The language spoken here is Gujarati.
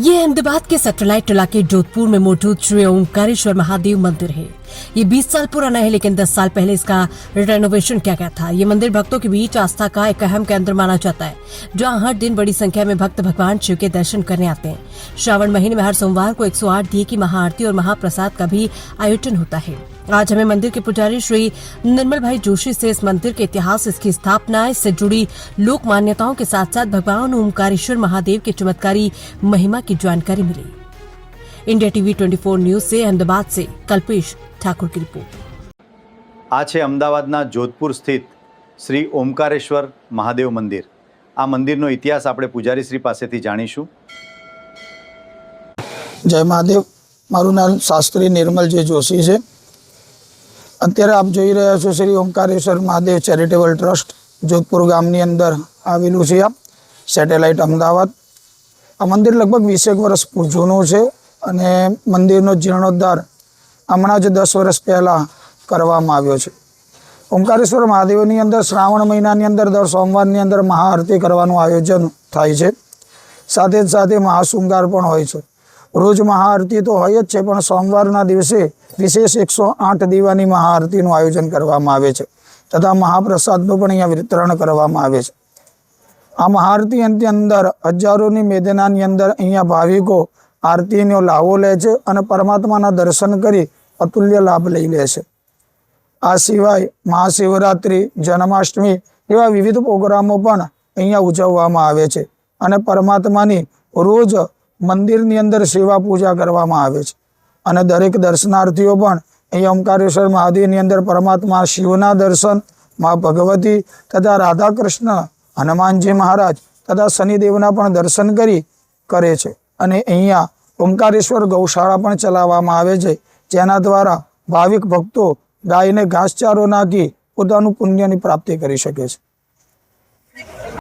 ये अहमदाबाद के सैटेलाइट इलाके जोधपुर में मौजूद श्री ओंकारेश्वर महादेव मंदिर है। ये 20 साल पुराना है, लेकिन 10 साल पहले इसका रेनोवेशन किया गया था। ये मंदिर भक्तों के बीच आस्था का एक अहम केंद्र माना जाता है, जहां हर दिन बड़ी संख्या में भक्त भगवान शिव के दर्शन करने आते हैं। श्रावण महीने में हर सोमवार को 108 दिए की महाआरती और महाप्रसाद का भी आयोजन होता है। आज हमें मंदिर के पुजारी श्री निर्मल भाई जोशी से इस मंदिर के इतिहास, इसकी स्थापना, इससे जुड़ी लोक मान्यताओं के साथ साथ भगवान ओंकारेश्वर महादेव के चमत्कारी महिमा की जानकारी मिली। इंडिया टीवी 24 न्यूज से अहमदाबाद से कल्पेश ठाकुर की रिपोर्ट। આ છે અમદાવાદના જોધપુર સ્થિત શ્રી ઓમકારેશ્વર મહાદેવ મંદિર। આ મંદિરનો ઇતિહાસ આપણે પૂજારીશ્રી પાસેથી જાણીશું। જય મહાદેવ, મારું નામ શાસ્ત્રી નિર્મલજી જોશી છે। અત્યારે આપ જોઈ રહ્યા છો શ્રી ઓમકારેશ્વર મહાદેવ ચેરિટેબલ ટ્રસ્ટ જોધપુર ગામની અંદર આવેલું છે। આ સેટેલાઇટ અમદાવાદ। આ મંદિર લગભગ 20 વર્ષ જૂનું છે અને મંદિરનો જીર્ણોદ્ધાર હમણાં જ 10 વર્ષ પહેલાં કરવામાં આવ્યો છે। ઓમકારેશ્વર મહાદેવની અંદર શ્રાવણ મહિનાની અંદર દર સોમવારની અંદર મહાઆરતી કરવાનું આયોજન થાય છે। સાથે જ સાથે મહાશૃંગાર પણ હોય છે। રોજ મહાઆરતી તો હોય જ છે, પણ સોમવારના દિવસે વિશેષ 108 દીવાની મહાઆરતીનું આયોજન કરવામાં આવે છે તથા મહાપ્રસાદનું પણ અહીંયા વિતરણ કરવામાં આવે છે। આ મહાઆરતી અંદર હજારોની મેદનાની અંદર અહીંયા ભાવિકો આરતીનો લાવો લે છે અને પરમાત્માના દર્શન કરી અતુલ્ય લાભ લઈ લે છે। આ સિવાય મહાશિવરાત્રિ, જન્માષ્ટમી એવા વિવિધ પ્રોગ્રામો પણ અહીંયા ઉજવવામાં આવે છે અને પરમાત્માની રોજ મંદિરની અંદર સેવા પૂજા કરવામાં આવે છે અને દરેક દર્શનાર્થીઓ પણ અહીંયા ઓમકારેશ્વર મહાદેવની અંદર પરમાત્મા શિવના દર્શન, મા ભગવતી તથા રાધા કૃષ્ણ, હનુમાનજી મહારાજ તથા શનિદેવના પણ દર્શન કરે છે। અને અહીંયા ઓમકારેશ્વર ગૌશાળા પણ ચલાવવામાં આવે છે, જેના દ્વારા ભાવિક ભક્તો ગાયને ઘાસચારો નાખી પોતાનું પુણ્યની પ્રાપ્તિ કરી શકે છે।